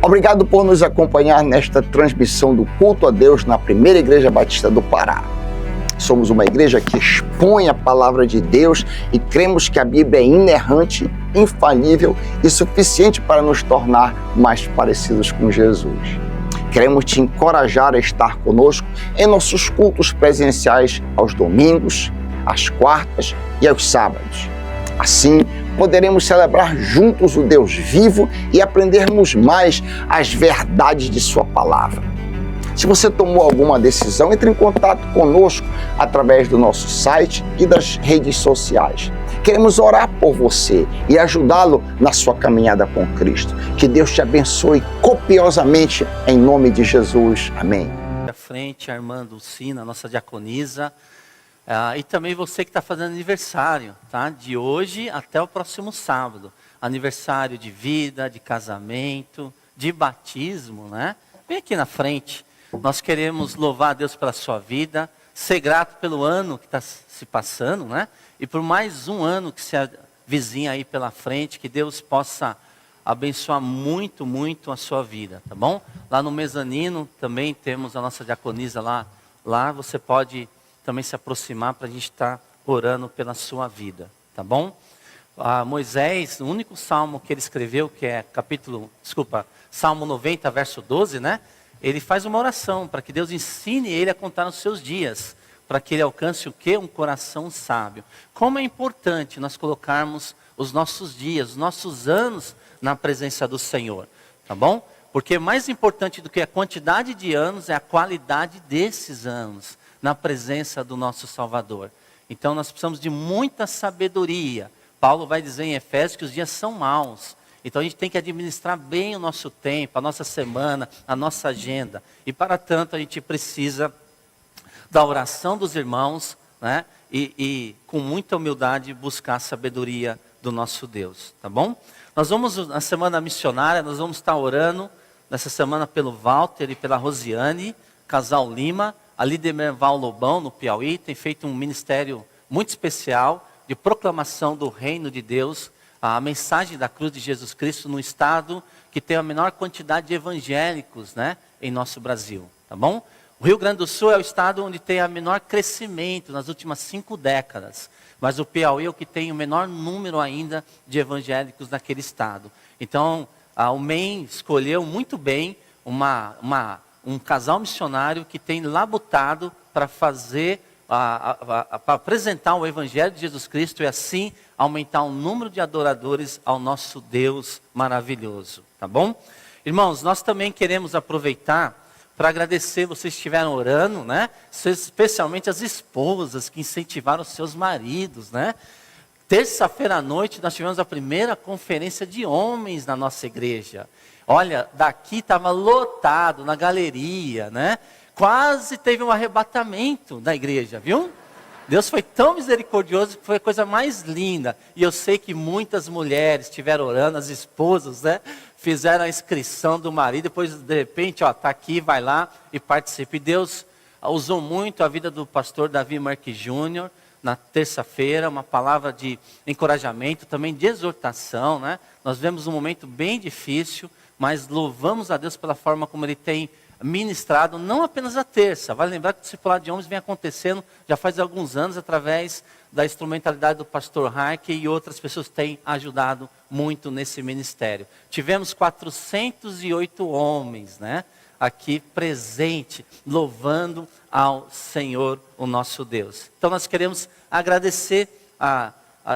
Obrigado por nos acompanhar nesta transmissão do culto a Deus na Primeira Igreja Batista do Pará. Somos uma igreja que expõe a palavra de Deus e cremos que a Bíblia é inerrante, infalível e suficiente para nos tornar mais parecidos com Jesus. Queremos te encorajar a estar conosco em nossos cultos presenciais aos domingos, às quartas e aos sábados. Assim, poderemos celebrar juntos o Deus vivo e aprendermos mais as verdades de sua palavra. Se você tomou alguma decisão, entre em contato conosco através do nosso site e das redes sociais. Queremos orar por você e ajudá-lo na sua caminhada com Cristo. Que Deus te abençoe copiosamente em nome de Jesus. Amém. À frente, a irmã Dulcina, nossa diaconisa. E também você que está fazendo aniversário, tá? De hoje até o próximo sábado. Aniversário de vida, de casamento, de batismo, né? Vem aqui na frente. Nós queremos louvar a Deus pela sua vida, ser grato pelo ano que está se passando, né? E por mais um ano que se avizinha aí pela frente, que Deus possa abençoar muito, muito a sua vida, tá bom? Lá no mezanino também temos a nossa diaconisa lá. Lá você pode também se aproximar para a gente estar orando pela sua vida, tá bom? Moisés, o único salmo que ele escreveu, que é Salmo 90, verso 12, né? Ele faz uma oração para que Deus ensine ele a contar os seus dias, para que ele alcance o quê? Um coração sábio. Como é importante nós colocarmos os nossos dias, os nossos anos na presença do Senhor, tá bom? Porque mais importante do que a quantidade de anos é a qualidade desses anos na presença do nosso Salvador. Então nós precisamos de muita sabedoria. Paulo vai dizer em Efésios que os dias são maus. Então a gente tem que administrar bem o nosso tempo, a nossa semana, a nossa agenda. E para tanto a gente precisa da oração dos irmãos, né? E com muita humildade buscar a sabedoria do nosso Deus, tá bom? Nós vamos, na semana missionária, nós vamos estar orando nessa semana pelo Walter e pela Rosiane, casal Lima, ali de Merval Lobão, no Piauí, tem feito um ministério muito especial de proclamação do reino de Deus, a mensagem da cruz de Jesus Cristo no estado que tem a menor quantidade de evangélicos, né, em nosso Brasil, tá bom? O Rio Grande do Sul é o estado onde tem o menor crescimento nas últimas 5 décadas, mas o Piauí é o que tem o menor número ainda de evangélicos naquele estado. Então, o MEM escolheu muito bem um casal missionário que tem labutado para fazer, para apresentar o Evangelho de Jesus Cristo e assim aumentar o número de adoradores ao nosso Deus maravilhoso, tá bom? Irmãos, nós também queremos aproveitar para agradecer, vocês estiveram orando, né? Especialmente as esposas que incentivaram os seus maridos, né? Terça-feira à noite nós tivemos a primeira conferência de homens na nossa igreja. Olha, daqui estava lotado na galeria, né? Quase teve um arrebatamento da igreja, viu? Deus foi tão misericordioso que foi a coisa mais linda. E eu sei que muitas mulheres estiveram orando, as esposas, né? Fizeram a inscrição do marido, depois de repente, está aqui, vai lá e participa. E Deus usou muito a vida do pastor Davi Marques Júnior, na terça-feira, uma palavra de encorajamento, também de exortação, né? Nós vemos um momento bem difícil, mas louvamos a Deus pela forma como Ele tem ministrado, não apenas a terça. Vale lembrar que o discipulado de homens vem acontecendo já faz alguns anos, através da instrumentalidade do pastor Hark, e outras pessoas têm ajudado muito nesse ministério. Tivemos 408 homens, né, aqui presente, louvando ao Senhor, o nosso Deus. Então nós queremos agradecer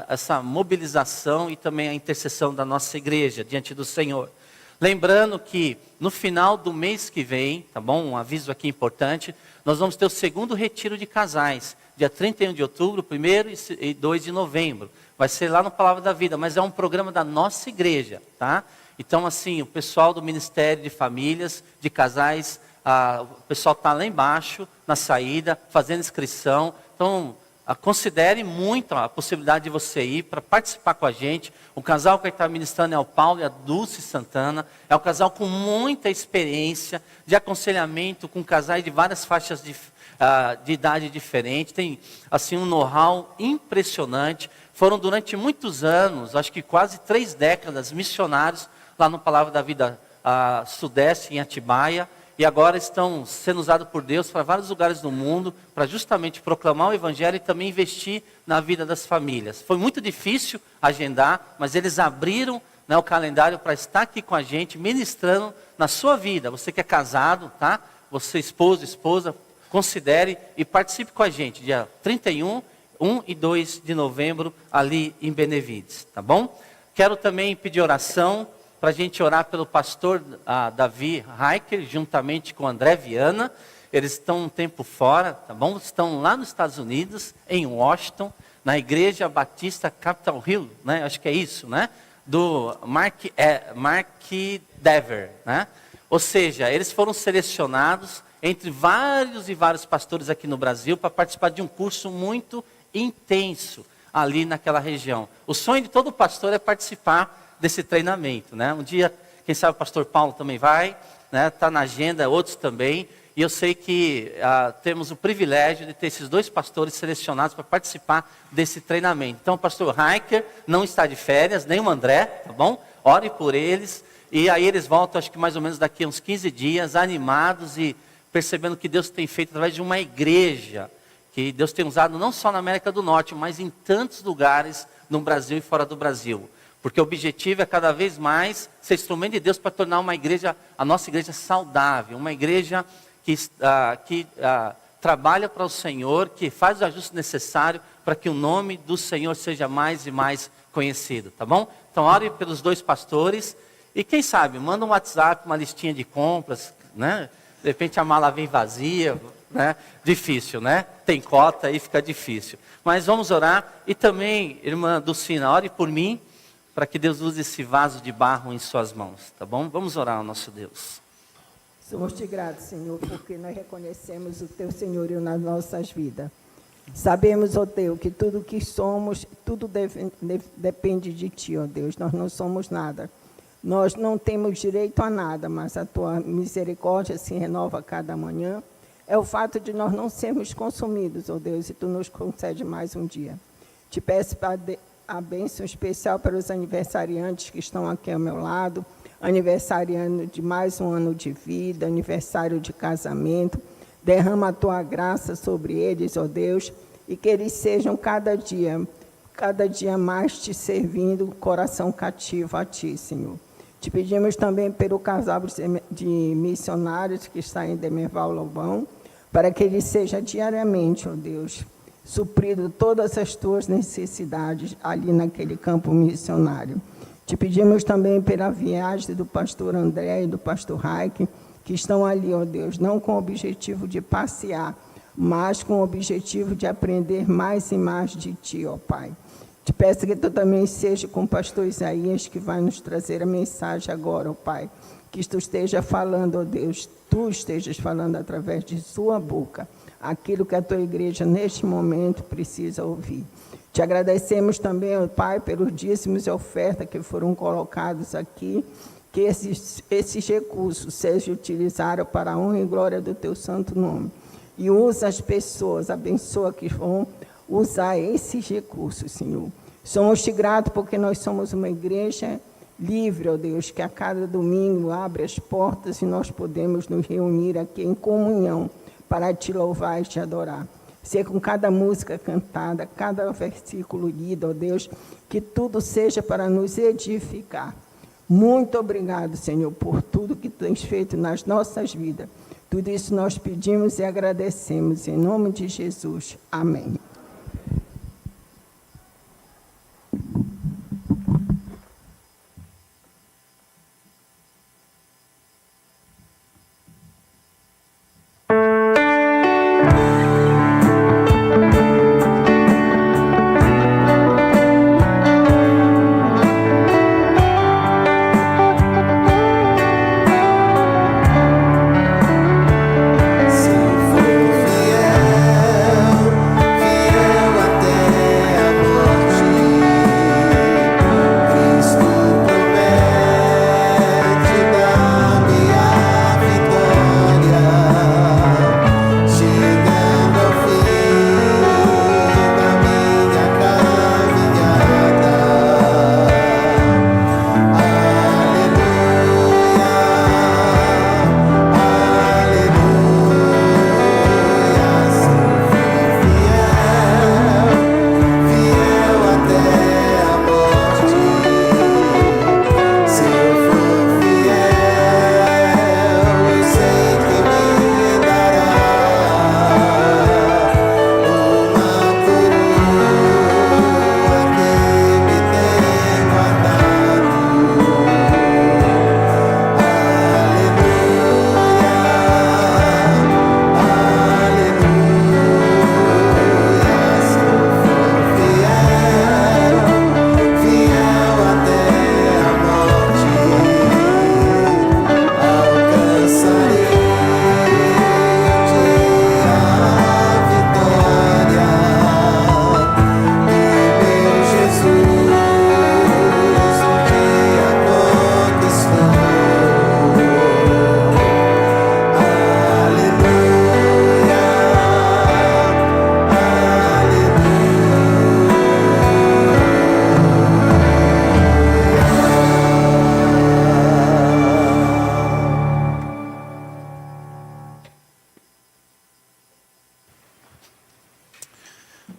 essa mobilização e também a intercessão da nossa igreja diante do Senhor. Lembrando que no final do mês que vem, tá bom? Um aviso aqui importante, nós vamos ter o segundo retiro de casais, dia 31 de outubro, 1º e 2 de novembro. Vai ser lá no Palavra da Vida, mas é um programa da nossa igreja, tá? Então assim, o pessoal do Ministério de Famílias, de Casais, o pessoal está lá embaixo, na saída, fazendo inscrição. Então, considere muito a possibilidade de você ir para participar com a gente. O casal que está ministrando é o Paulo e a Dulce Santana. É um casal com muita experiência de aconselhamento com casais de várias faixas de idade diferente. Tem assim um know-how impressionante. Foram durante muitos anos, acho que quase 3 décadas, missionários lá no Palavra da Vida Sudeste, em Atibaia, e agora estão sendo usados por Deus para vários lugares do mundo, para justamente proclamar o Evangelho e também investir na vida das famílias. Foi muito difícil agendar, mas eles abriram, né, o calendário para estar aqui com a gente, ministrando na sua vida. Você que é casado, tá? Você esposa, considere e participe com a gente, dia 31, 1 e 2 de novembro, ali em Benevides, tá bom? Quero também pedir oração, para a gente orar pelo pastor Davi Heiker, juntamente com André Viana. Eles estão um tempo fora, tá bom? Estão lá nos Estados Unidos, em Washington, na Igreja Batista Capitol Hill, né? Acho que é isso, né? Do Mark Dever, né? Ou seja, eles foram selecionados entre vários e vários pastores aqui no Brasil para participar de um curso muito intenso ali naquela região. O sonho de todo pastor é participar desse treinamento, né? Um dia, quem sabe o pastor Paulo também vai, né? Está na agenda, outros também. E eu sei que temos o privilégio de ter esses 2 pastores selecionados para participar desse treinamento. Então, o pastor Heiker não está de férias, nem o André, tá bom? Ore por eles. E aí eles voltam, acho que mais ou menos daqui a uns 15 dias, animados e percebendo que Deus tem feito através de uma igreja, que Deus tem usado não só na América do Norte, mas em tantos lugares no Brasil e fora do Brasil. Porque o objetivo é cada vez mais ser instrumento de Deus para tornar uma igreja, a nossa igreja saudável, uma igreja que trabalha para o Senhor, que faz o ajuste necessário para que o nome do Senhor seja mais e mais conhecido, tá bom? Então ore pelos 2 pastores e quem sabe, manda um WhatsApp, uma listinha de compras, né? De repente a mala vem vazia, né? Difícil, né? Tem cota aí, fica difícil. Mas vamos orar e também, irmã Dulcina, ore por mim, para que Deus use esse vaso de barro em suas mãos, tá bom? Vamos orar ao nosso Deus. Somos te gratos, Senhor, porque nós reconhecemos o teu senhorio nas nossas vidas. Sabemos, ó Deus, que tudo que somos, tudo depende de ti, ó Deus. Nós não somos nada. Nós não temos direito a nada, mas a tua misericórdia se renova a cada manhã. É o fato de nós não sermos consumidos, ó Deus, e tu nos concede mais um dia. Te peço para a bênção especial para os aniversariantes que estão aqui ao meu lado, aniversariando de mais um ano de vida, aniversário de casamento. Derrama a tua graça sobre eles, ó Deus, e que eles sejam cada dia mais te servindo, coração cativo a ti, Senhor. Te pedimos também pelo casal de missionários que está em Demerval Lobão, para que ele seja diariamente, ó Deus, suprido todas as tuas necessidades ali naquele campo missionário. Te pedimos também pela viagem do pastor André e do pastor Raik, que estão ali, ó Deus, não com o objetivo de passear, mas com o objetivo de aprender mais e mais de ti, ó Pai. Te peço que tu também seja com o pastor Isaías, que vai nos trazer a mensagem agora, ó Pai. Que tu esteja falando, ó Deus, tu estejas falando através de sua boca, aquilo que a tua igreja neste momento precisa ouvir. Te agradecemos também, ó Pai, pelos dízimos e ofertas que foram colocados aqui, que esses recursos sejam utilizados para a honra e glória do teu santo nome. E usa as pessoas, abençoa que vão usar esses recursos, Senhor. Somos-te gratos porque nós somos uma igreja livre, ó Deus, que a cada domingo abre as portas e nós podemos nos reunir aqui em comunhão para te louvar e te adorar. Ser com cada música cantada, cada versículo lido, ó Deus, que tudo seja para nos edificar. Muito obrigado, Senhor, por tudo que tens feito nas nossas vidas. Tudo isso nós pedimos e agradecemos, em nome de Jesus. Amém. Se for fiel,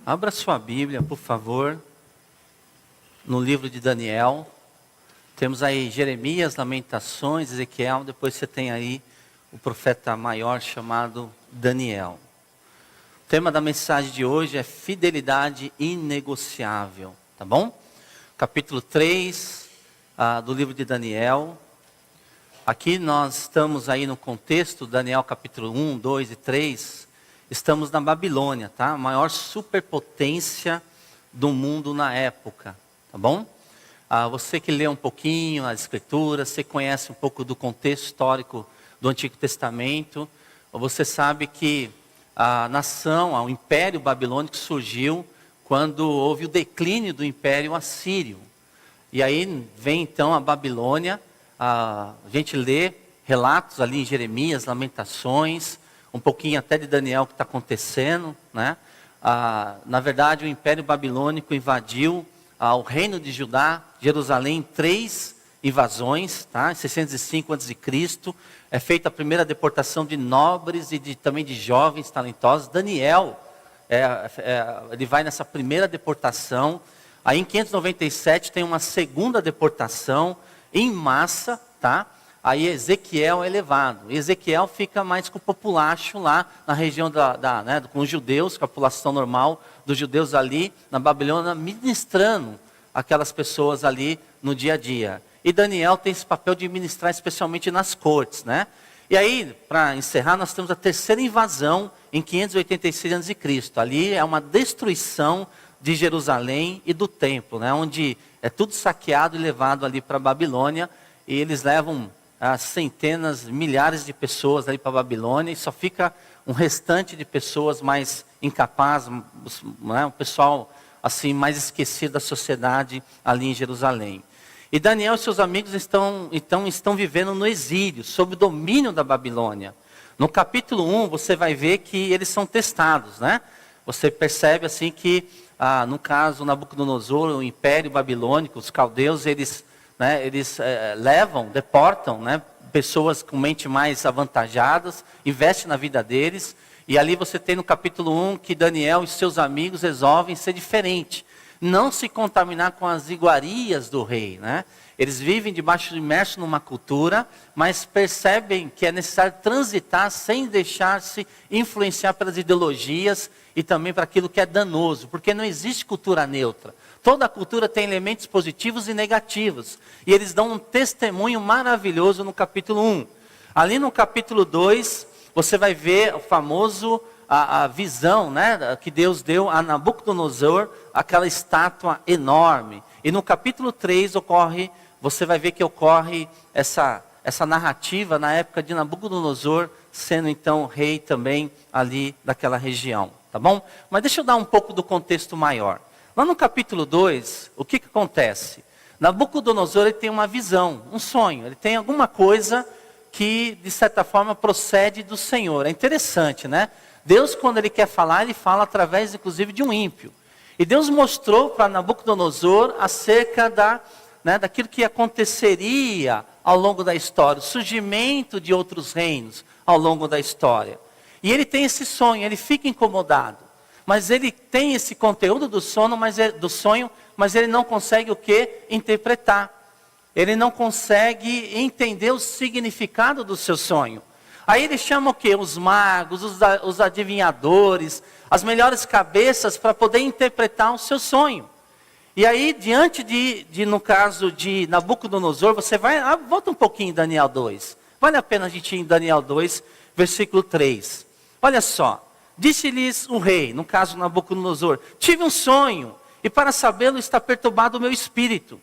Abra sua Bíblia, por favor, no livro de Daniel. Temos aí Jeremias, Lamentações, Ezequiel, depois você tem aí o profeta maior chamado Daniel. O tema da mensagem de hoje é fidelidade inegociável, tá bom? Capítulo 3 do livro de Daniel. Aqui nós estamos aí no contexto, Daniel capítulo 1, 2 e 3, estamos na Babilônia, tá? A maior superpotência do mundo na época, tá bom? Você que lê um pouquinho as escrituras, você conhece um pouco do contexto histórico do Antigo Testamento, você sabe que a nação, o Império Babilônico surgiu quando houve o declínio do Império Assírio. E aí vem então a Babilônia, a gente lê relatos ali em Jeremias, Lamentações, um pouquinho até de Daniel que está acontecendo, né? Na verdade o Império Babilônico invadiu o reino de Judá, Jerusalém, em 3 invasões, tá? Em 605 a.C., é feita a primeira deportação de nobres e também de jovens talentosos. Daniel, ele vai nessa primeira deportação. Aí em 597 tem uma segunda deportação em massa, tá? Aí Ezequiel é levado. Ezequiel fica mais com o populacho lá na região com os judeus, com a população normal dos judeus ali na Babilônia, ministrando aquelas pessoas ali no dia a dia. E Daniel tem esse papel de ministrar especialmente nas cortes, né? E aí, para encerrar, nós temos a terceira invasão em 586 a.C. Ali é uma destruição de Jerusalém e do templo, né? Onde é tudo saqueado e levado ali para a Babilônia. E eles levam centenas, milhares de pessoas ali para a Babilônia. E só fica um restante de pessoas mais incapazes, né? Um pessoal assim mais esquecido da sociedade ali em Jerusalém. E Daniel e seus amigos estão vivendo no exílio, sob o domínio da Babilônia. No capítulo 1, você vai ver que eles são testados, né? Você percebe assim que, no caso Nabucodonosor, o Império Babilônico, os caldeus, eles deportam, né, pessoas com mente mais avantajadas, investem na vida deles. E ali você tem no capítulo 1 que Daniel e seus amigos resolvem ser diferente. Não se contaminar com as iguarias do rei, né? Eles vivem imersos numa cultura, mas percebem que é necessário transitar sem deixar-se influenciar pelas ideologias e também para aquilo que é danoso, porque não existe cultura neutra. Toda cultura tem elementos positivos e negativos, e eles dão um testemunho maravilhoso no capítulo 1. Ali no capítulo 2, você vai ver o famoso a visão, né, que Deus deu a Nabucodonosor, aquela estátua enorme. E no capítulo 3 você vai ver que ocorre essa narrativa na época de Nabucodonosor, sendo então rei também ali daquela região, tá bom? Mas deixa eu dar um pouco do contexto maior. Lá no capítulo 2, o que acontece? Nabucodonosor, ele tem uma visão, um sonho, ele tem alguma coisa que de certa forma procede do Senhor. É interessante, né? Deus, quando ele quer falar, ele fala através inclusive de um ímpio. E Deus mostrou para Nabucodonosor acerca daquilo que aconteceria ao longo da história, o surgimento de outros reinos ao longo da história. E ele tem esse sonho, ele fica incomodado. Mas ele tem esse conteúdo do sonho, mas ele não consegue o quê? Interpretar. Ele não consegue entender o significado do seu sonho. Aí ele chama o quê? Os magos, os adivinhadores, as melhores cabeças para poder interpretar o seu sonho. E aí, diante no caso de Nabucodonosor, você vai, volta um pouquinho em Daniel 2. Vale a pena a gente ir em Daniel 2, versículo 3. Olha só, disse-lhes o rei, no caso Nabucodonosor, tive um sonho, e para sabê-lo está perturbado o meu espírito.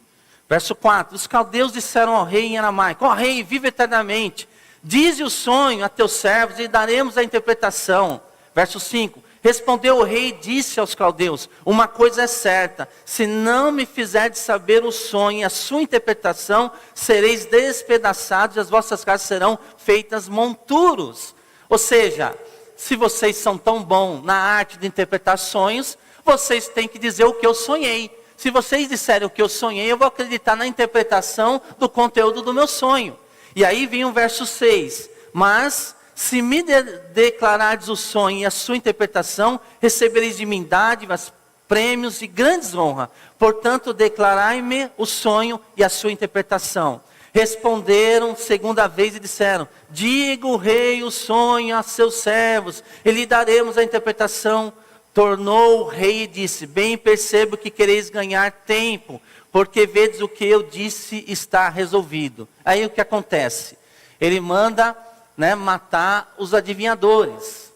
Verso 4, os caldeus disseram ao rei em aramaico, ó rei, vive eternamente. Dize o sonho a teus servos e daremos a interpretação. Verso 5. Respondeu o rei e disse aos caldeus, uma coisa é certa, se não me fizerdes saber o sonho e a sua interpretação, sereis despedaçados e as vossas casas serão feitas monturos. Ou seja, se vocês são tão bons na arte de interpretar sonhos, vocês têm que dizer o que eu sonhei. Se vocês disserem o que eu sonhei, eu vou acreditar na interpretação do conteúdo do meu sonho. E aí vem o verso 6. Mas Se me declarardes o sonho e a sua interpretação, recebereis de mim dádivas, prêmios e grandes honras. Portanto, declarai-me o sonho e a sua interpretação. Responderam segunda vez e disseram: diga o rei o sonho a seus servos, e lhe daremos a interpretação. Tornou o rei e disse: bem percebo que quereis ganhar tempo, porque vedes o que eu disse está resolvido. Aí o que acontece? Ele manda, matar os adivinhadores,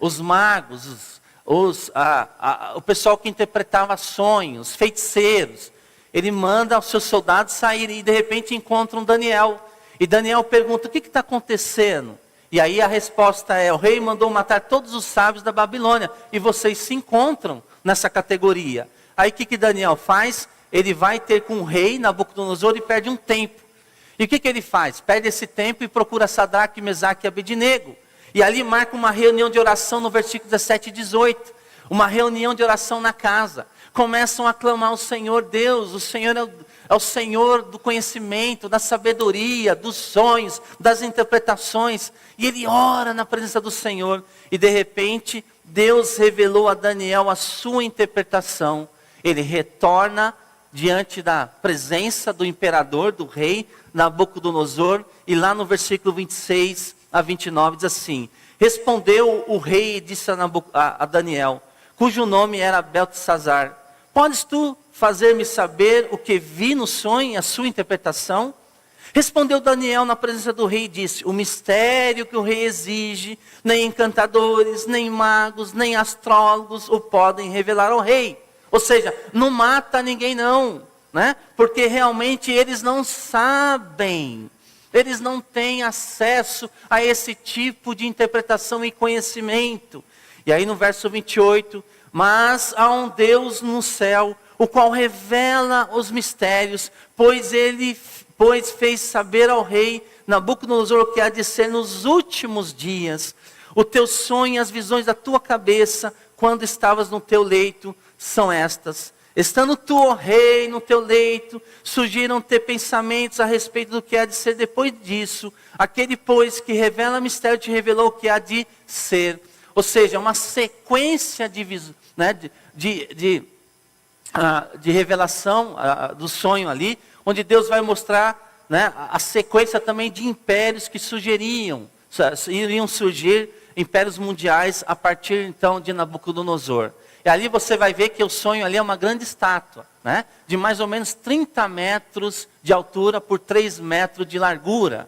os magos, o pessoal que interpretava sonhos, feiticeiros. Ele manda os seus soldados saírem e de repente encontram Daniel. E Daniel pergunta: o que está acontecendo? E aí a resposta é: o rei mandou matar todos os sábios da Babilônia, e vocês se encontram nessa categoria. Aí o que Daniel faz? Ele vai ter com o rei Nabucodonosor e perde um tempo. E o que ele faz? Perde esse tempo e procura Sadraque, Mesaque e Abednego. E ali marca uma reunião de oração no versículo 17 e 18. Uma reunião de oração na casa. Começam a clamar ao Senhor Deus. O Senhor é o Senhor do conhecimento, da sabedoria, dos sonhos, das interpretações. E ele ora na presença do Senhor. E de repente, Deus revelou a Daniel a sua interpretação. Ele retorna diante da presença do imperador, do rei Nabucodonosor. E lá no versículo 26 a 29 diz assim: respondeu o rei e disse a Daniel, cujo nome era Beltesazar: podes tu fazer-me saber o que vi no sonho e a sua interpretação? Respondeu Daniel na presença do rei e disse: o mistério que o rei exige, nem encantadores, nem magos, nem astrólogos o podem revelar ao rei. Ou seja, não mata ninguém não, porque realmente eles não sabem. Eles não têm acesso a esse tipo de interpretação e conhecimento. E aí no verso 28, mas há um Deus no céu, o qual revela os mistérios, pois fez saber ao rei Nabucodonosor o que há de ser nos últimos dias. O teu sonho e as visões da tua cabeça, quando estavas no teu leito, são estas. Estando tu, ó rei, no teu leito, surgiram-te pensamentos a respeito do que há de ser depois disso. Aquele, pois, que revela mistério, te revelou o que há de ser. Ou seja, uma sequência de revelação do sonho ali, onde Deus vai mostrar a sequência também de impérios que iriam surgir, impérios mundiais, a partir então de Nabucodonosor. E ali você vai ver que o sonho ali é uma grande estátua, de mais ou menos 30 metros de altura por 3 metros de largura.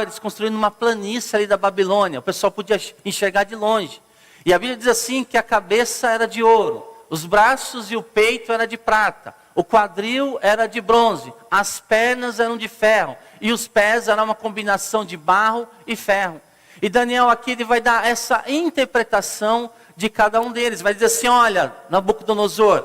Eles construindo uma planície ali da Babilônia, o pessoal podia enxergar de longe. E a Bíblia diz assim que a cabeça era de ouro, os braços e o peito era de prata, o quadril era de bronze, as pernas eram de ferro, e os pés eram uma combinação de barro e ferro. E Daniel aqui ele vai dar essa interpretação de cada um deles. Vai dizer assim: olha, Nabucodonosor,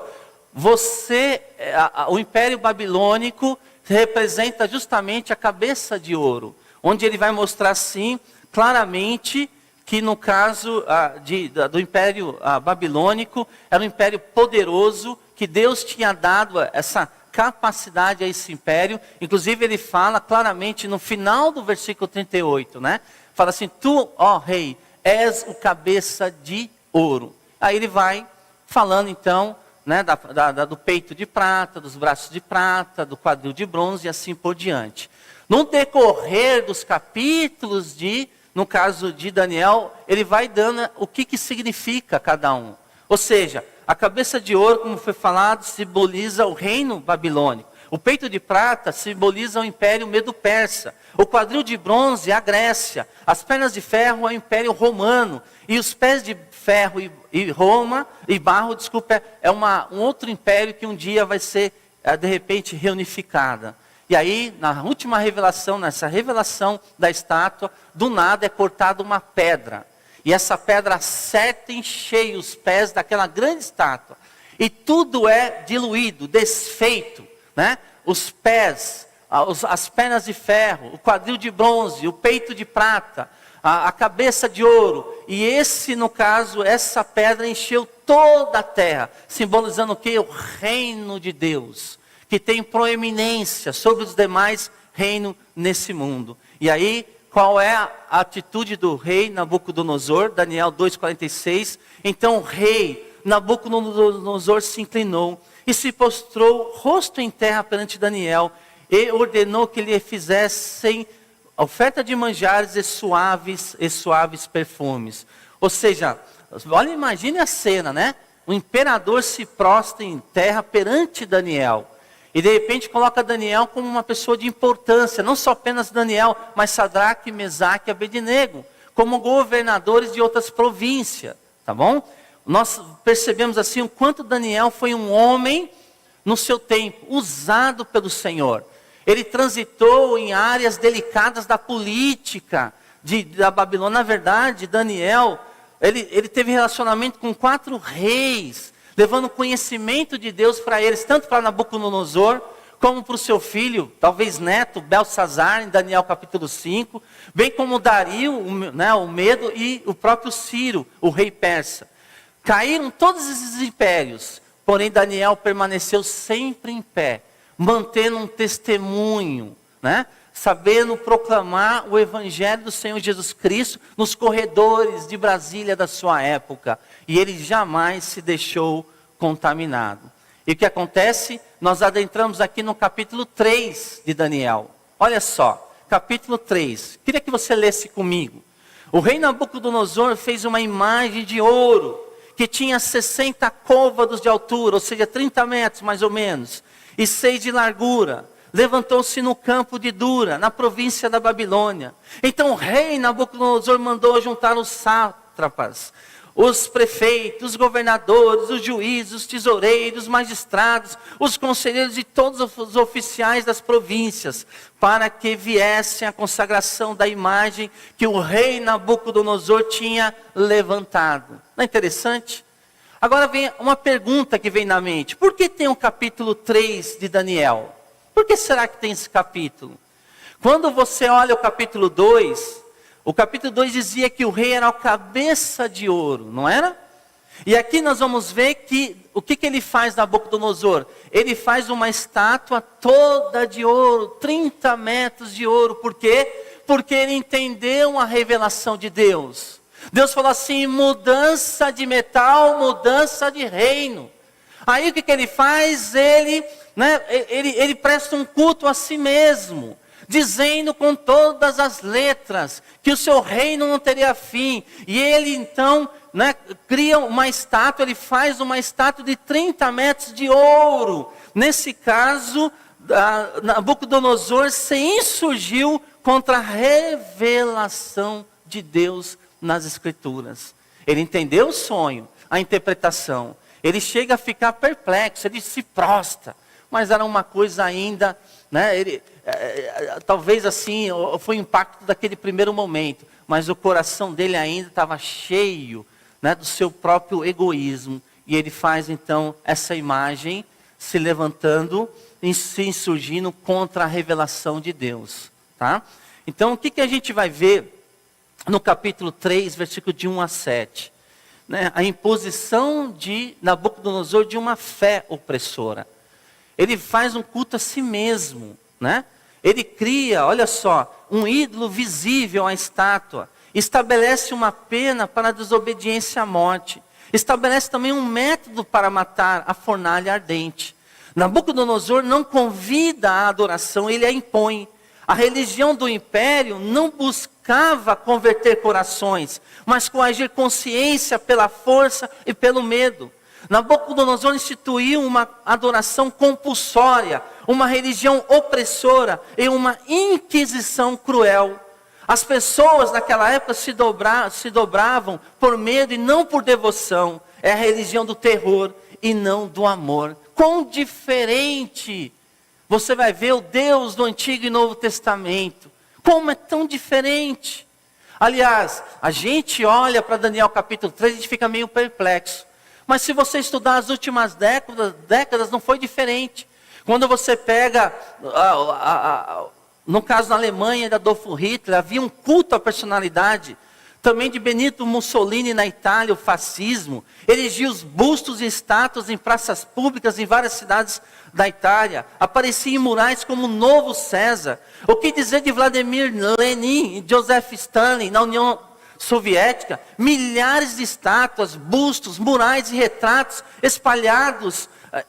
o Império Babilônico representa justamente a cabeça de ouro. Onde ele vai mostrar assim, claramente, que no caso do Império Babilônico, era um império poderoso, que Deus tinha dado essa capacidade a esse império. Inclusive ele fala claramente no final do versículo 38, Fala assim: tu, ó rei, és o cabeça de ouro. Aí ele vai falando então, do peito de prata, dos braços de prata, do quadril de bronze e assim por diante. No decorrer dos capítulos no caso de Daniel, ele vai dando o que significa cada um. Ou seja, a cabeça de ouro, como foi falado, simboliza o reino babilônico. O peito de prata simboliza o Império Medo-Persa. O quadril de bronze é a Grécia. As pernas de ferro é o Império Romano. E os pés de ferro e barro, é um outro império que um dia vai ser, de repente, reunificada. E aí, na última revelação, nessa revelação da estátua, do nada é cortada uma pedra. E essa pedra acerta em cheio os pés daquela grande estátua. E tudo é diluído, desfeito. Os pés, as pernas de ferro, o quadril de bronze, o peito de prata, a cabeça de ouro. E no caso, essa pedra encheu toda a terra, simbolizando o quê? O reino de Deus, que tem proeminência sobre os demais reinos nesse mundo. E aí qual é a atitude do rei Nabucodonosor? Daniel 2,46. Então o rei Nabucodonosor se inclinou e se prostrou rosto em terra perante Daniel e ordenou que lhe fizessem oferta de manjares e suaves perfumes. Ou seja, olha, imagine a cena, né? O imperador se prostra em terra perante Daniel. E de repente coloca Daniel como uma pessoa de importância. Não só apenas Daniel, mas Sadraque, Mesaque e Abednego. Como governadores de outras províncias. Tá bom? Nós percebemos assim o quanto Daniel foi um homem no seu tempo, usado pelo Senhor. Ele transitou em áreas delicadas da política da Babilônia. Na verdade, Daniel, ele teve relacionamento com 4 reis, levando conhecimento de Deus para eles, tanto para Nabucodonosor, como para o seu filho, talvez neto, Belsazar, em Daniel capítulo 5, bem como Dario, o Medo, e o próprio Ciro, o rei persa. Caíram todos esses impérios, porém Daniel permaneceu sempre em pé, mantendo um testemunho, né? Sabendo proclamar o evangelho do Senhor Jesus Cristo nos corredores de Brasília da sua época. E ele jamais se deixou contaminado. E o que acontece? Nós adentramos aqui no capítulo 3 de Daniel. Olha só, capítulo 3. Queria que você lesse comigo. O rei Nabucodonosor fez uma imagem de ouro, que tinha 60 côvados de altura, ou seja, 30 metros mais ou menos, e 6 de largura. Levantou-se no campo de Dura, na província da Babilônia. Então o rei Nabucodonosor mandou juntar os sátrapas, os prefeitos, os governadores, os juízes, os tesoureiros, os magistrados, os conselheiros e todos os oficiais das províncias, para que viessem a consagração da imagem que o rei Nabucodonosor tinha levantado. Não é interessante? Agora vem uma pergunta que vem na mente. Por que tem o capítulo 3 de Daniel? Por que será que tem esse capítulo? Quando você olha o capítulo 2, o capítulo 2 dizia que o rei era o cabeça de ouro, não era? E aqui nós vamos ver que, o que ele faz, Nabucodonosor? Ele faz uma estátua toda de ouro, 30 metros de ouro. Por quê? Porque ele entendeu a revelação de Deus. Deus falou assim, mudança de metal, mudança de reino. Aí o que ele faz? Ele presta um culto a si mesmo, dizendo com todas as letras que o seu reino não teria fim. E ele então cria uma estátua, ele faz uma estátua de 30 metros de ouro. Nesse caso, Nabucodonosor se insurgiu contra a revelação de Deus nas Escrituras. Ele entendeu o sonho, a interpretação. Ele chega a ficar perplexo, ele se prostra. Mas era uma coisa ainda, talvez assim, foi o impacto daquele primeiro momento. Mas o coração dele ainda estava cheio, do seu próprio egoísmo. E ele faz então essa imagem se levantando e se insurgindo contra a revelação de Deus. Tá? Então o que a gente vai ver no capítulo 3, versículo de 1 a 7? A imposição de Nabucodonosor de uma fé opressora. Ele faz um culto a si mesmo, Ele cria, olha só, um ídolo visível à estátua. Estabelece uma pena para a desobediência à morte. Estabelece também um método para matar, a fornalha ardente. Nabucodonosor não convida a adoração, ele a impõe. A religião do império não buscava converter corações, mas coagir consciência pela força e pelo medo. Nabucodonosor instituiu uma adoração compulsória, uma religião opressora e uma inquisição cruel. As pessoas naquela época se dobravam por medo e não por devoção. É a religião do terror e não do amor. Quão diferente! Você vai ver o Deus do Antigo e Novo Testamento. Como é tão diferente. Aliás, a gente olha para Daniel capítulo 3 e a gente fica meio perplexo. Mas se você estudar as últimas décadas não foi diferente. Quando você pega, no caso na Alemanha, de Adolf Hitler, havia um culto à personalidade. Também de Benito Mussolini na Itália, o fascismo, erigiu os bustos e estátuas em praças públicas em várias cidades da Itália. Aparecia em murais como o Novo César. O que dizer de Vladimir Lenin e Joseph Stalin na União Soviética? Milhares de estátuas, bustos, murais e retratos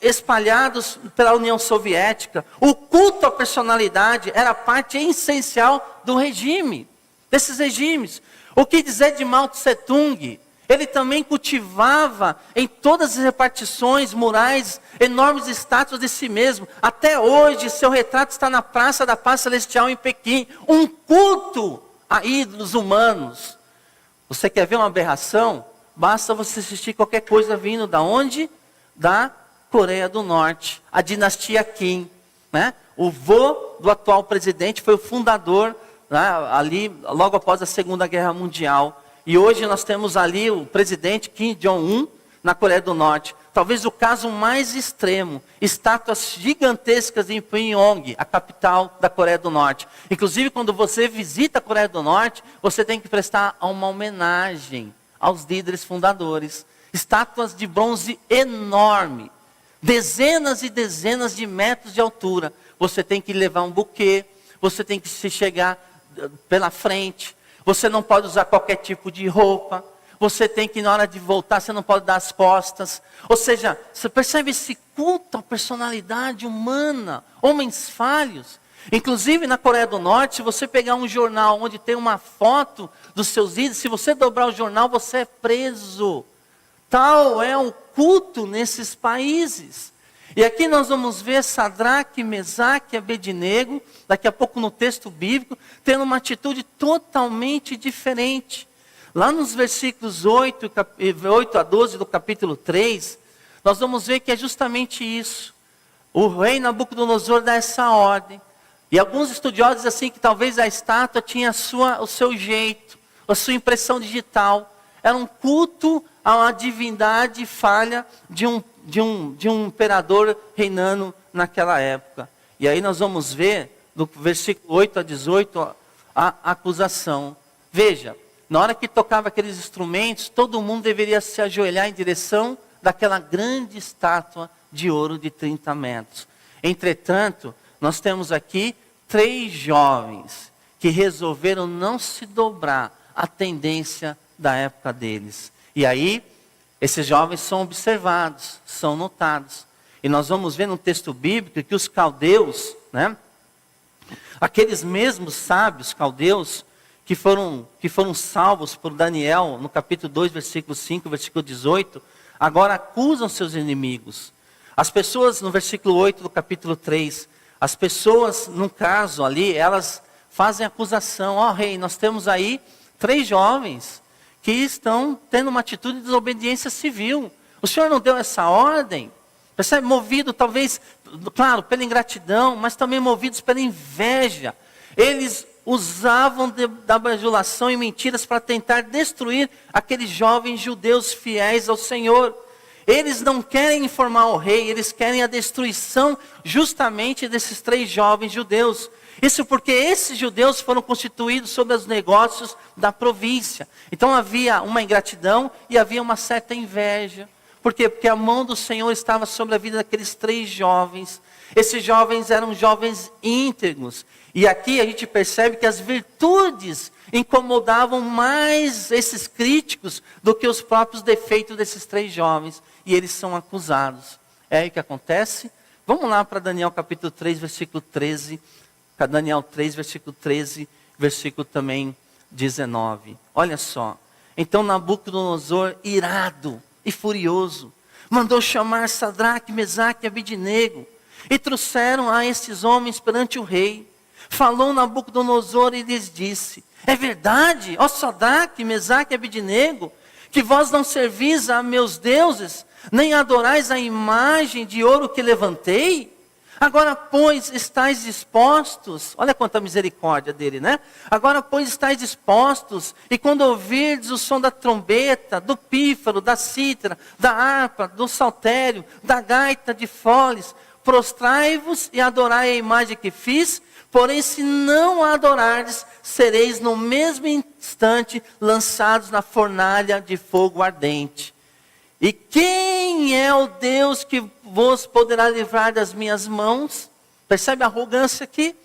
espalhados pela União Soviética. O culto à personalidade era parte essencial do regime, desses regimes. O que dizer de Mao Tse Tung? Ele também cultivava em todas as repartições, murais, enormes estátuas de si mesmo. Até hoje, seu retrato está na Praça da Paz Celestial em Pequim. Um culto a ídolos humanos. Você quer ver uma aberração? Basta você assistir qualquer coisa vindo da onde? Da Coreia do Norte. A dinastia Kim. Né? O vô do atual presidente foi o fundador, né, ali logo após a Segunda Guerra Mundial. E hoje nós temos ali o presidente Kim Jong-un na Coreia do Norte. Talvez o caso mais extremo, estátuas gigantescas em Pyongyang, a capital da Coreia do Norte. Inclusive, quando você visita a Coreia do Norte, você tem que prestar uma homenagem aos líderes fundadores. Estátuas de bronze enorme, dezenas e dezenas de metros de altura. Você tem que levar um buquê, você tem que se chegar pela frente, você não pode usar qualquer tipo de roupa, você tem que, na hora de voltar, você não pode dar as costas. Ou seja, você percebe esse culto à personalidade humana, homens falhos. Inclusive na Coreia do Norte, se você pegar um jornal onde tem uma foto dos seus ídolos, se você dobrar o jornal, você é preso. Tal é o culto nesses países. E aqui nós vamos ver Sadraque, Mesaque e Abednego, daqui a pouco no texto bíblico, tendo uma atitude totalmente diferente. Lá nos versículos 8 a 12 do capítulo 3, nós vamos ver que é justamente isso. O rei Nabucodonosor dá essa ordem. E alguns estudiosos dizem assim que talvez a estátua tinha o seu jeito, a sua impressão digital. Era um culto a uma divindade falha de um imperador reinando naquela época. E aí nós vamos ver, do versículo 8 a 18, a acusação. Veja, na hora que tocava aqueles instrumentos, todo mundo deveria se ajoelhar em direção daquela grande estátua de ouro de 30 metros. Entretanto, nós temos aqui 3 jovens que resolveram não se dobrar à tendência da época deles. E aí, esses jovens são observados, são notados. E nós vamos ver no texto bíblico que os caldeus, né, aqueles mesmos sábios caldeus, que foram salvos por Daniel, no capítulo 2, versículo 5, versículo 18, agora acusam seus inimigos. As pessoas, no versículo 8 do capítulo 3, as pessoas, no caso ali, elas fazem acusação. Ó rei, nós temos aí 3 jovens que estão tendo uma atitude de desobediência civil. O senhor não deu essa ordem? Percebe? Movido talvez, claro, pela ingratidão, mas também movidos pela inveja. Eles usavam da bajulação e mentiras para tentar destruir aqueles jovens judeus fiéis ao Senhor. Eles não querem informar o rei, eles querem a destruição justamente desses 3 jovens judeus. Isso porque esses judeus foram constituídos sobre os negócios da província. Então havia uma ingratidão e havia uma certa inveja. Por quê? Porque a mão do Senhor estava sobre a vida daqueles 3 jovens. Esses jovens eram jovens íntegros. E aqui a gente percebe que as virtudes incomodavam mais esses críticos do que os próprios defeitos desses 3 jovens. E eles são acusados. É aí que acontece? Vamos lá para Daniel capítulo 3, versículo 13. Daniel 3, versículo 13, versículo também 19. Olha só. Então Nabucodonosor, irado e furioso, mandou chamar Sadraque, Mesaque e Abednego. E trouxeram a estes homens perante o rei. Falou Nabucodonosor e lhes disse: é verdade, ó Sadraque, Mesaque e Abednego, que vós não servis a meus deuses, nem adorais a imagem de ouro que levantei? Agora, pois, estáis dispostos, olha quanta misericórdia dele, né? Agora, pois, estáis dispostos, e quando ouvirdes o som da trombeta, do pífaro, da cítara, da harpa, do saltério, da gaita de foles, prostrai-vos e adorai a imagem que fiz, Porém, se não a adorardes, sereis no mesmo instante lançados na fornalha de fogo ardente. E quem é o Deus que vos poderá livrar das minhas mãos? Percebe a arrogância aqui?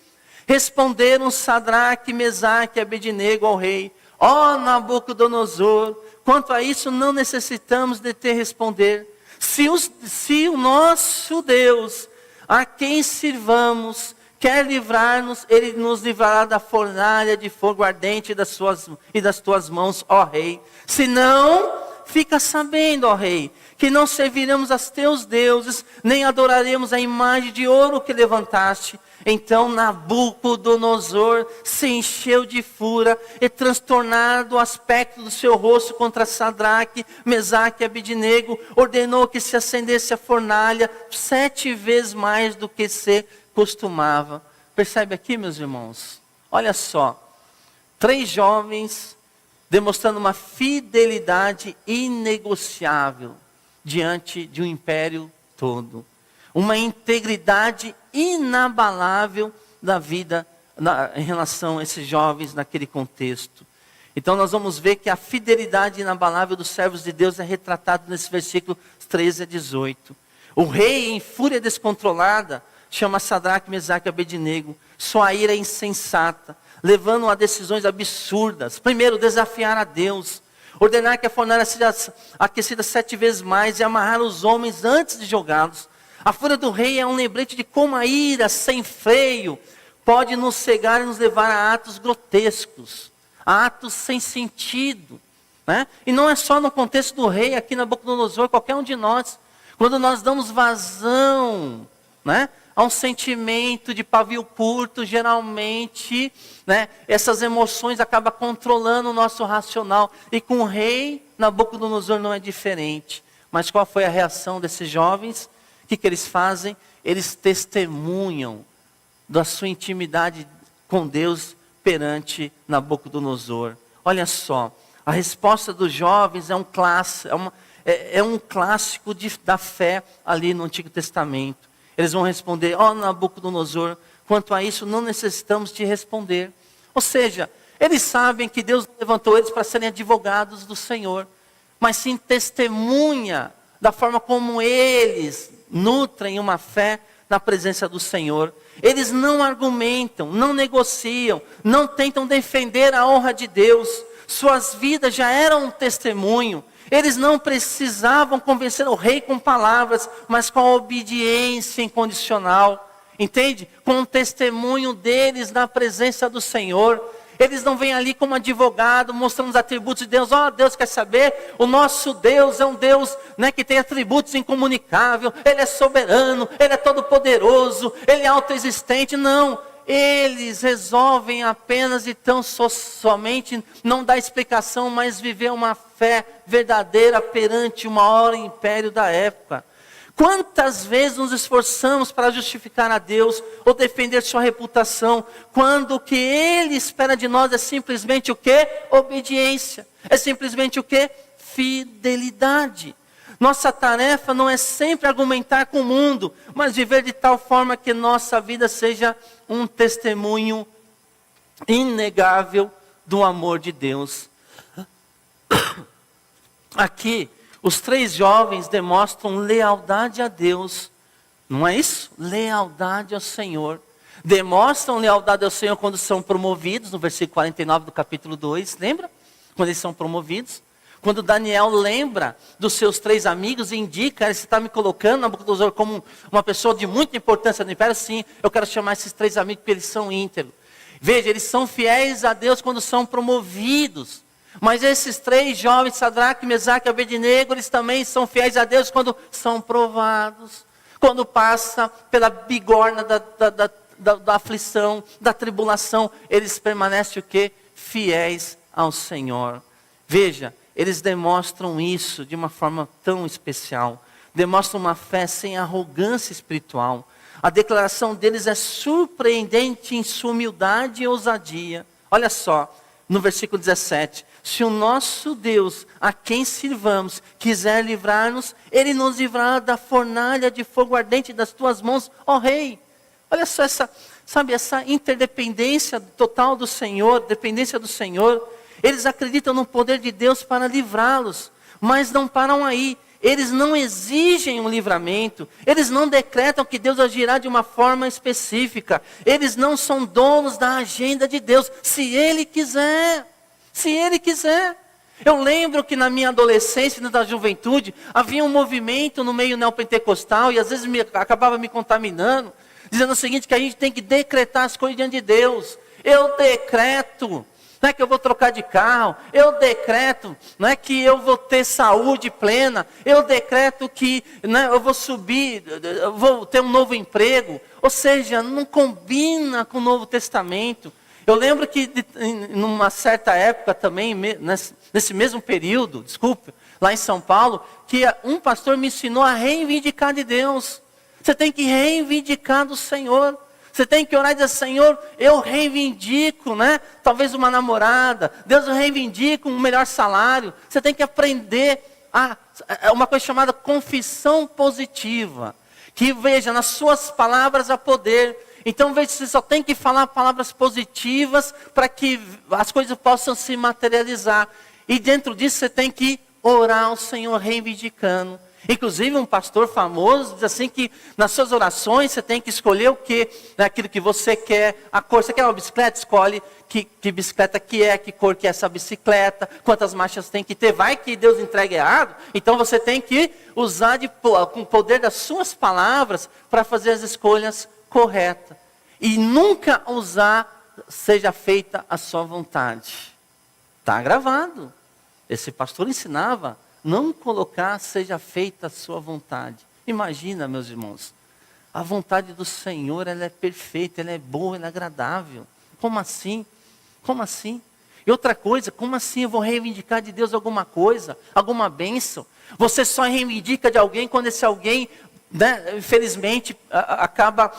Responderam Sadraque, Mesaque e Abednego ao rei: ó Nabucodonosor, quanto a isso não necessitamos de te responder. Se o nosso Deus, a quem sirvamos, quer livrar-nos, ele nos livrará da fornalha de fogo ardente e das tuas mãos, ó rei. Se não, fica sabendo, ó rei, que não serviremos aos teus deuses, nem adoraremos a imagem de ouro que levantaste. Então Nabucodonosor se encheu de fúria e, transtornado o aspecto do seu rosto contra Sadraque, Mesaque e Abednego, ordenou que se acendesse a fornalha 7 vezes mais do que se costumava. Percebe aqui, meus irmãos? Olha só, 3 jovens demonstrando uma fidelidade inegociável diante de um império todo. Uma integridade inabalável da vida em relação a esses jovens naquele contexto. Então nós vamos ver que a fidelidade inabalável dos servos de Deus é retratada nesse versículo 13 a 18. O rei, em fúria descontrolada, chama Sadraque, Mesaque e Abednego. Sua ira é insensata, levando a decisões absurdas. Primeiro, desafiar a Deus. Ordenar que a fornalha seja aquecida 7 vezes mais e amarrar os homens antes de jogá-los. A fúria do rei é um lembrete de como a ira sem freio pode nos cegar e nos levar a atos grotescos, a atos sem sentido, né? E não é só no contexto do rei, aqui na Nabucodonosor, qualquer um de nós. Quando nós damos vazão, né, a um sentimento de pavio curto, geralmente, né, essas emoções acabam controlando o nosso racional. E com o rei Nabucodonosor não é diferente. Mas qual foi a reação desses jovens? O que eles fazem? Eles testemunham da sua intimidade com Deus perante Nabucodonosor. Olha só, a resposta dos jovens é um clássico da fé ali no Antigo Testamento. Eles vão responder: ó Nabucodonosor, quanto a isso não necessitamos te responder. Ou seja, eles sabem que Deus levantou eles para serem advogados do Senhor, mas sim testemunha da forma como eles nutrem uma fé na presença do Senhor. Eles não argumentam, não negociam, não tentam defender a honra de Deus. Suas vidas já eram um testemunho. Eles não precisavam convencer o rei com palavras, mas com a obediência incondicional. Entende? Com o testemunho deles na presença do Senhor. Eles não vêm ali como advogado, mostrando os atributos de Deus. Ó, Deus quer saber? O nosso Deus é um Deus, né, que tem atributos incomunicáveis. Ele é soberano, Ele é todo poderoso, Ele é autoexistente. Não, eles resolvem apenas e tão somente não dar explicação, mas viver uma fé verdadeira perante o maior império da época. Quantas vezes nos esforçamos para justificar a Deus ou defender sua reputação, quando o que Ele espera de nós é simplesmente o quê? Obediência. É simplesmente o quê? Fidelidade. Nossa tarefa não é sempre argumentar com o mundo, mas viver de tal forma que nossa vida seja um testemunho inegável do amor de Deus. Aqui, os 3 jovens demonstram lealdade a Deus. Não é isso? Lealdade ao Senhor. Demonstram lealdade ao Senhor quando são promovidos, no versículo 49 do capítulo 2. Lembra? Quando eles são promovidos. Quando Daniel lembra dos seus 3 amigos e indica: você está me colocando, Nabucodonosor, como uma pessoa de muita importância no império? Sim, eu quero chamar esses 3 amigos porque eles são íntegros. Veja, eles são fiéis a Deus quando são promovidos. Mas esses 3 jovens, Sadraque, Mesaque e Abednego, eles também são fiéis a Deus quando são provados. Quando passa pela bigorna da aflição, da tribulação, eles permanecem o quê? Fiéis ao Senhor. Veja, eles demonstram isso de uma forma tão especial. Demonstram uma fé sem arrogância espiritual. A declaração deles é surpreendente em sua humildade e ousadia. Olha só, no versículo 17. Se o nosso Deus, a quem sirvamos, quiser livrar-nos, Ele nos livrará da fornalha de fogo ardente das tuas mãos, ó Rei. Olha só sabe, essa interdependência total do Senhor, dependência do Senhor. Eles acreditam no poder de Deus para livrá-los, mas não param aí. Eles não exigem um livramento, eles não decretam que Deus agirá de uma forma específica. Eles não são donos da agenda de Deus, se Ele quiser. Se Ele quiser. Eu lembro que na minha adolescência, na juventude, havia um movimento no meio neopentecostal, e às vezes acabava me contaminando, dizendo o seguinte, que a gente tem que decretar as coisas diante de Deus. Eu decreto. Não é que eu vou trocar de carro, eu decreto, não é que eu vou ter saúde plena, eu decreto que eu vou subir, eu vou ter um novo emprego. Ou seja, não combina com o Novo Testamento. Eu lembro que numa certa época também, nesse mesmo período, lá em São Paulo, que um pastor me ensinou a reivindicar de Deus. Você tem que reivindicar do Senhor. Você tem que orar e dizer, Senhor, eu reivindico, talvez uma namorada. Deus, eu reivindico um melhor salário. Você tem que aprender uma coisa chamada confissão positiva. Que veja, nas suas palavras há poder. Então veja, você só tem que falar palavras positivas para que as coisas possam se materializar. E dentro disso você tem que orar ao Senhor reivindicando. Inclusive um pastor famoso diz assim que nas suas orações você tem que escolher o que, aquilo que você quer, a cor. Você quer uma bicicleta? Escolhe que bicicleta que cor que é essa bicicleta, quantas marchas tem que ter. Vai que Deus entregue errado, então você tem que usar com o poder das suas palavras para fazer as escolhas corretas. E nunca usar, seja feita a sua vontade. Está gravado. Esse pastor ensinava, não colocar, seja feita a sua vontade. Imagina, meus irmãos, a vontade do Senhor, ela é perfeita, ela é boa, ela é agradável. Como assim? Como assim? E outra coisa, como assim eu vou reivindicar de Deus alguma coisa, alguma bênção? Você só reivindica de alguém quando esse alguém, infelizmente, acaba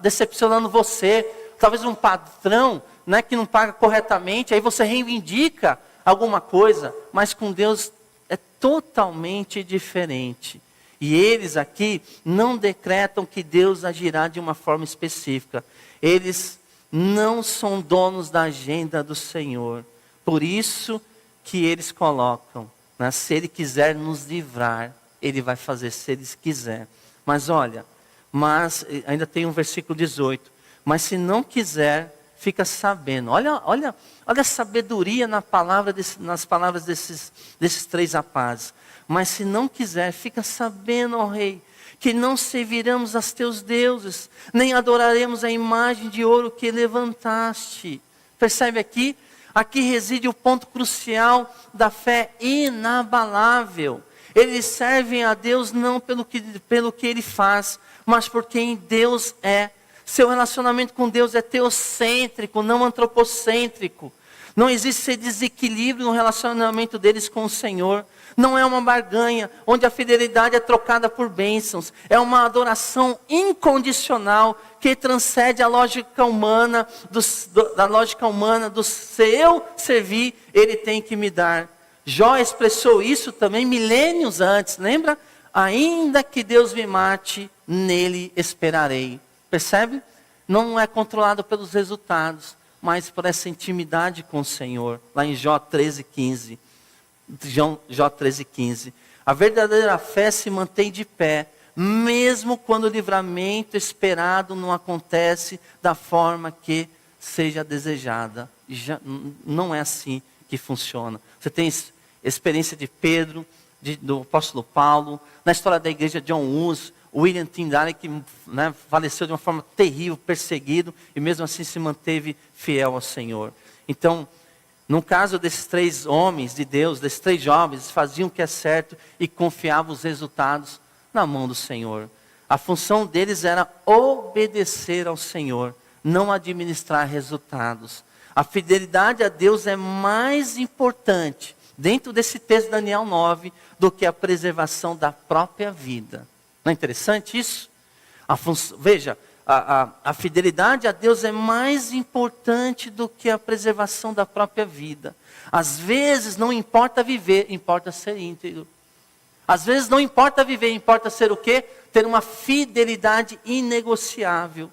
decepcionando você. Talvez um patrão, que não paga corretamente, aí você reivindica alguma coisa, mas com Deus é totalmente diferente. E eles aqui não decretam que Deus agirá de uma forma específica. Eles não são donos da agenda do Senhor. Por isso que eles colocam, se Ele quiser nos livrar, Ele vai fazer se Ele quiser. Mas olha, ainda tem um versículo 18. Mas se não quiser, fica sabendo. Olha a sabedoria nas palavras desses três rapazes. Mas se não quiser, fica sabendo, ó rei, que não serviremos aos teus deuses, nem adoraremos a imagem de ouro que levantaste. Percebe aqui? Aqui reside o ponto crucial da fé inabalável. Eles servem a Deus não pelo que Ele faz, mas por quem Deus é. Seu relacionamento com Deus é teocêntrico, não antropocêntrico. Não existe esse desequilíbrio no relacionamento deles com o Senhor. Não é uma barganha, onde a fidelidade é trocada por bênçãos. É uma adoração incondicional, que transcende a lógica humana, da lógica humana, do se eu servir, Ele tem que me dar. Jó expressou isso também milênios antes, lembra? Ainda que Deus me mate, nele esperarei. Percebe? Não é controlado pelos resultados, mas por essa intimidade com o Senhor. Lá em Jó 13:15. Jó 13:15. A verdadeira fé se mantém de pé, mesmo quando o livramento esperado não acontece da forma que seja desejada. Não é assim que funciona. Você tem experiência de Pedro, do apóstolo Paulo, na história da igreja John Hus, William Tyndale, que faleceu de uma forma terrível, perseguido, e mesmo assim se manteve fiel ao Senhor. Então, no caso desses três homens de Deus, desses três jovens, eles faziam o que é certo e confiavam os resultados na mão do Senhor. A função deles era obedecer ao Senhor, não administrar resultados. A fidelidade a Deus é mais importante, dentro desse texto de Daniel 9, do que a preservação da própria vida. Não é interessante isso? Veja, a fidelidade a Deus é mais importante do que a preservação da própria vida. Às vezes não importa viver, importa ser íntegro. Às vezes não importa viver, importa ser o quê? Ter uma fidelidade inegociável.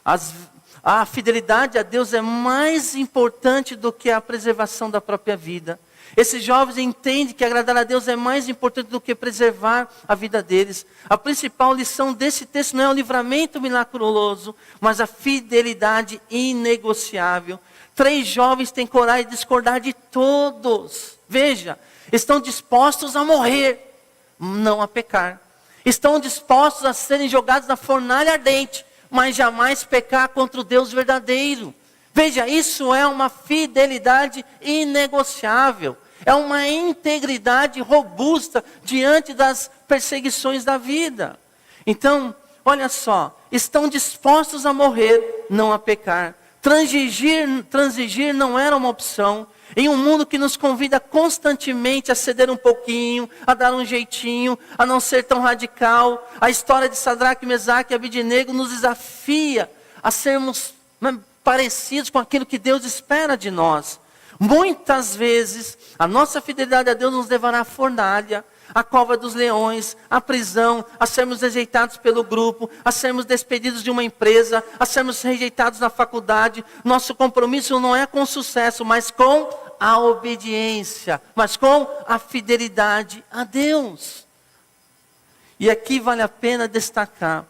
A fidelidade a Deus é mais importante do que a preservação da própria vida. Esses jovens entendem que agradar a Deus é mais importante do que preservar a vida deles. A principal lição desse texto não é o livramento miraculoso, mas a fidelidade inegociável. 3 jovens têm coragem de discordar de todos. Veja, estão dispostos a morrer, não a pecar. Estão dispostos a serem jogados na fornalha ardente, mas jamais pecar contra o Deus verdadeiro. Veja, isso é uma fidelidade inegociável. É uma integridade robusta diante das perseguições da vida. Então, olha só, estão dispostos a morrer, não a pecar. Transigir não era uma opção. Em um mundo que nos convida constantemente a ceder um pouquinho, a dar um jeitinho, a não ser tão radical, a história de Sadraque, Mesaque e Abednego nos desafia a sermos parecidos com aquilo que Deus espera de nós. Muitas vezes, a nossa fidelidade a Deus nos levará à fornalha, à cova dos leões, à prisão, a sermos rejeitados pelo grupo, a sermos despedidos de uma empresa, a sermos rejeitados na faculdade. Nosso compromisso não é com o sucesso, mas com a obediência, mas com a fidelidade a Deus. E aqui vale a pena destacar,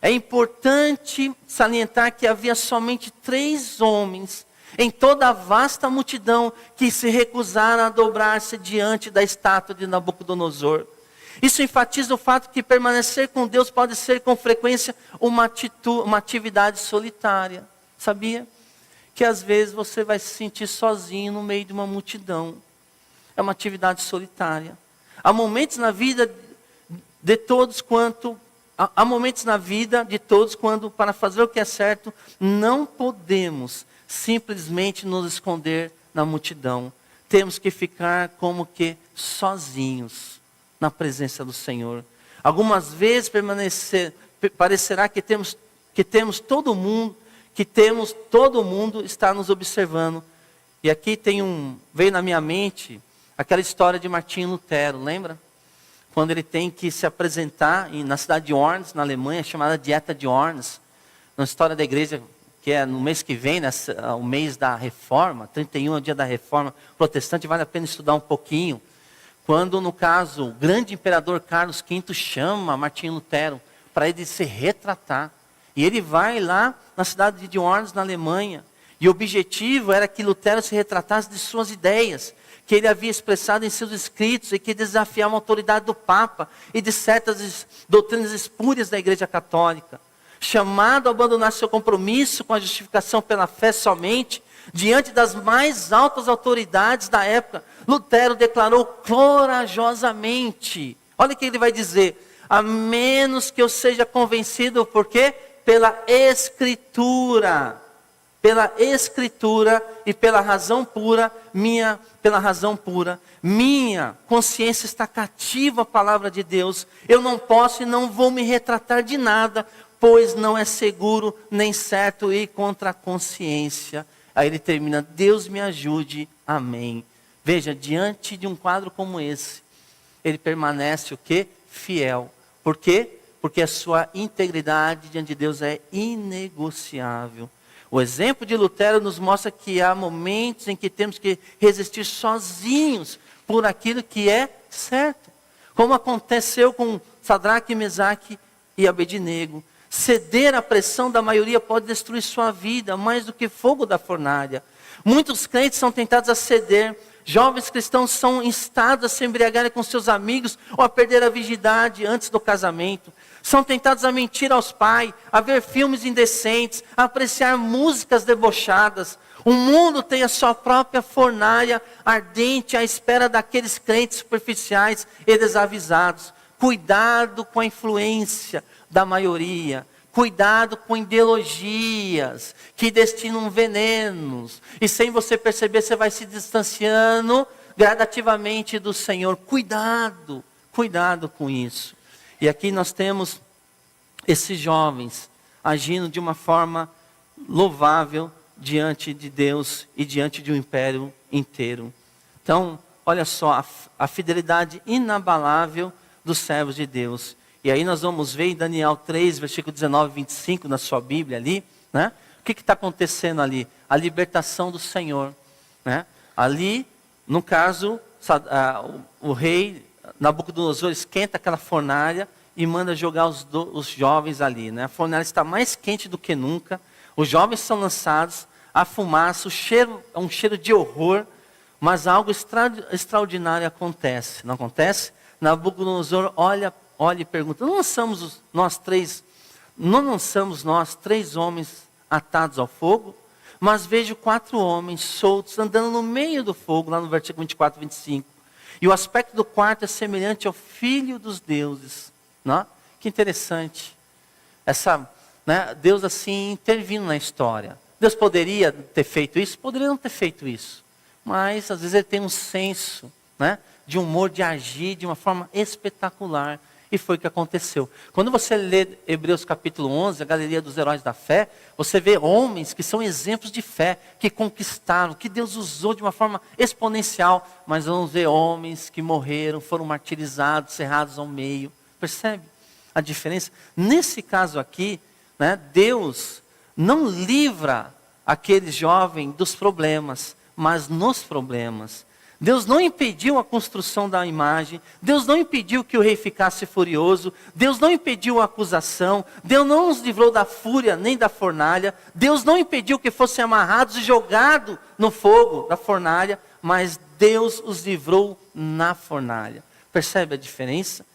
é importante salientar que havia somente 3 homens em toda a vasta multidão que se recusaram a dobrar-se diante da estátua de Nabucodonosor. Isso enfatiza o fato que permanecer com Deus pode ser com frequência uma atividade solitária. Sabia? Que às vezes você vai se sentir sozinho no meio de uma multidão. É uma atividade solitária. Há momentos na vida de todos quando, para fazer o que é certo, não podemos simplesmente nos esconder na multidão. Temos que ficar como que sozinhos na presença do Senhor. Algumas vezes parecerá que temos todo mundo está nos observando. E aqui veio na minha mente aquela história de Martinho Lutero, lembra? Quando ele tem que se apresentar na cidade de Worms, na Alemanha, chamada Dieta de Worms, na história da igreja, que é no mês que vem, o mês da Reforma, 31 é o dia da Reforma protestante, vale a pena estudar um pouquinho. Quando, no caso, o grande imperador Carlos V chama Martinho Lutero para ele se retratar. E ele vai lá na cidade de Worms, na Alemanha. E o objetivo era que Lutero se retratasse de suas ideias, que ele havia expressado em seus escritos e que desafiava a autoridade do Papa e de certas doutrinas espúrias da Igreja Católica. Chamado a abandonar seu compromisso com a justificação pela fé somente, diante das mais altas autoridades da época, Lutero declarou corajosamente, olha o que ele vai dizer: a menos que eu seja convencido, por quê? Pela Escritura e pela razão pura, minha consciência está cativa à palavra de Deus. Eu não posso e não vou me retratar de nada, pois não é seguro nem certo ir contra a consciência. Aí ele termina: Deus me ajude, amém. Veja, diante de um quadro como esse, ele permanece o quê? Fiel. Por quê? Porque a sua integridade diante de Deus é inegociável. O exemplo de Lutero nos mostra que há momentos em que temos que resistir sozinhos por aquilo que é certo. Como aconteceu com Sadraque, Mesaque e Abednego. Ceder à pressão da maioria pode destruir sua vida, mais do que fogo da fornalha. Muitos crentes são tentados a ceder. Jovens cristãos são instados a se embriagarem com seus amigos ou a perder a virgindade antes do casamento. São tentados a mentir aos pais, a ver filmes indecentes, a apreciar músicas debochadas. O mundo tem a sua própria fornalha ardente à espera daqueles crentes superficiais e desavisados. Cuidado com a influência da maioria. Cuidado com ideologias que destinam venenos. E sem você perceber, você vai se distanciando gradativamente do Senhor. Cuidado com isso. E aqui nós temos esses jovens agindo de uma forma louvável diante de Deus e diante de um império inteiro. Então, olha só, a fidelidade inabalável dos servos de Deus. E aí nós vamos ver em Daniel 3, versículo 19 e 25, na sua Bíblia ali, né? O que está acontecendo ali? A libertação do Senhor, né? Ali, no caso, o rei Nabucodonosor esquenta aquela fornalha e manda jogar os jovens ali, né? A fornalha está mais quente do que nunca, os jovens são lançados, a fumaça, o cheiro é um cheiro de horror, mas algo extraordinário acontece, não acontece? Nabucodonosor olha e pergunta, não lançamos nós três homens atados ao fogo? Mas vejo 4 homens soltos andando no meio do fogo, lá no versículo 24 e 25. E o aspecto do quarto é semelhante ao Filho dos deuses. Não? Que interessante. Deus assim intervindo na história. Deus poderia ter feito isso? Poderia não ter feito isso. Mas às vezes ele tem um senso, né, de humor, de agir de uma forma espetacular. E foi o que aconteceu. Quando você lê Hebreus capítulo 11, a galeria dos heróis da fé, você vê homens que são exemplos de fé, que conquistaram, que Deus usou de uma forma exponencial. Mas vamos ver homens que morreram, foram martirizados, cerrados ao meio. Percebe a diferença? Nesse caso aqui, né, Deus não livra aquele jovem dos problemas, mas nos problemas. Deus não impediu a construção da imagem, Deus não impediu que o rei ficasse furioso, Deus não impediu a acusação, Deus não os livrou da fúria nem da fornalha, Deus não impediu que fossem amarrados e jogados no fogo da fornalha, mas Deus os livrou na fornalha. Percebe a diferença?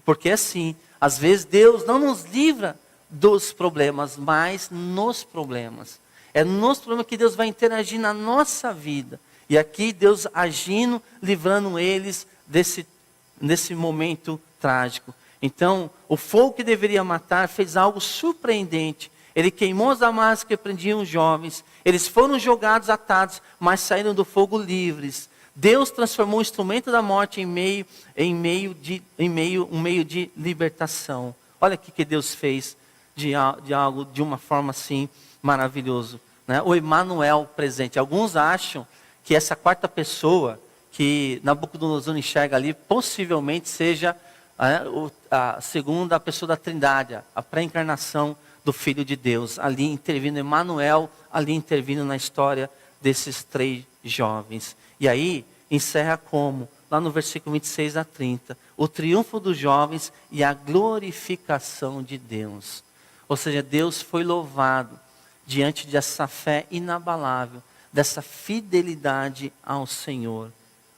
Porque assim, às vezes Deus não nos livra dos problemas, mas nos problemas. É nos problemas que Deus vai interagir na nossa vida. E aqui Deus agindo, livrando eles desse momento trágico. Então, o fogo que deveria matar fez algo surpreendente. Ele queimou as amarras que prendiam os jovens. Eles foram jogados atados, mas saíram do fogo livres. Deus transformou o instrumento da morte um meio de libertação. Olha o que Deus fez de algo de uma forma assim maravilhoso, né? O Emanuel presente. Alguns acham que essa quarta pessoa que Nabucodonosor enxerga ali, possivelmente seja a segunda pessoa da Trindade, a pré-encarnação do Filho de Deus, ali intervindo, Emanuel, ali intervindo na história desses 3 jovens. E aí, encerra como? Lá no versículo 26 a 30, o triunfo dos jovens e a glorificação de Deus. Ou seja, Deus foi louvado diante dessa fé inabalável, dessa fidelidade ao Senhor,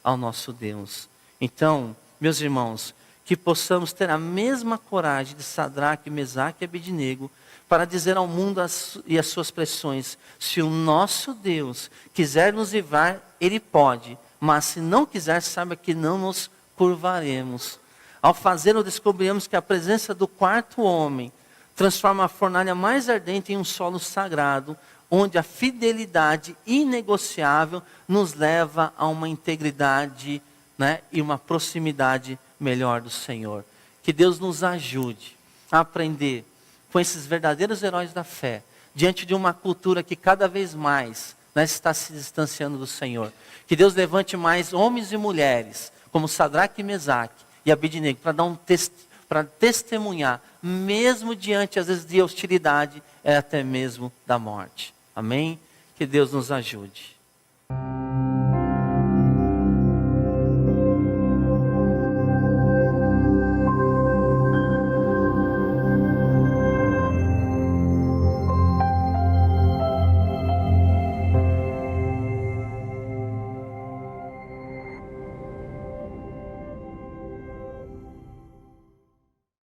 ao nosso Deus. Então, meus irmãos, que possamos ter a mesma coragem de Sadraque, Mesaque e Abednego para dizer ao mundo e às suas pressões, se o nosso Deus quiser nos livrar, Ele pode, mas se não quiser, saiba que não nos curvaremos. Ao fazê-lo, descobrimos que a presença do quarto homem transforma a fornalha mais ardente em um solo sagrado, onde a fidelidade inegociável nos leva a uma integridade, né, e uma proximidade melhor do Senhor. Que Deus nos ajude a aprender com esses verdadeiros heróis da fé, diante de uma cultura que cada vez mais, né, está se distanciando do Senhor. Que Deus levante mais homens e mulheres, como Sadraque, Mesaque e Abednego, para testemunhar, mesmo diante, às vezes, de hostilidade, até mesmo da morte. Amém? Que Deus nos ajude.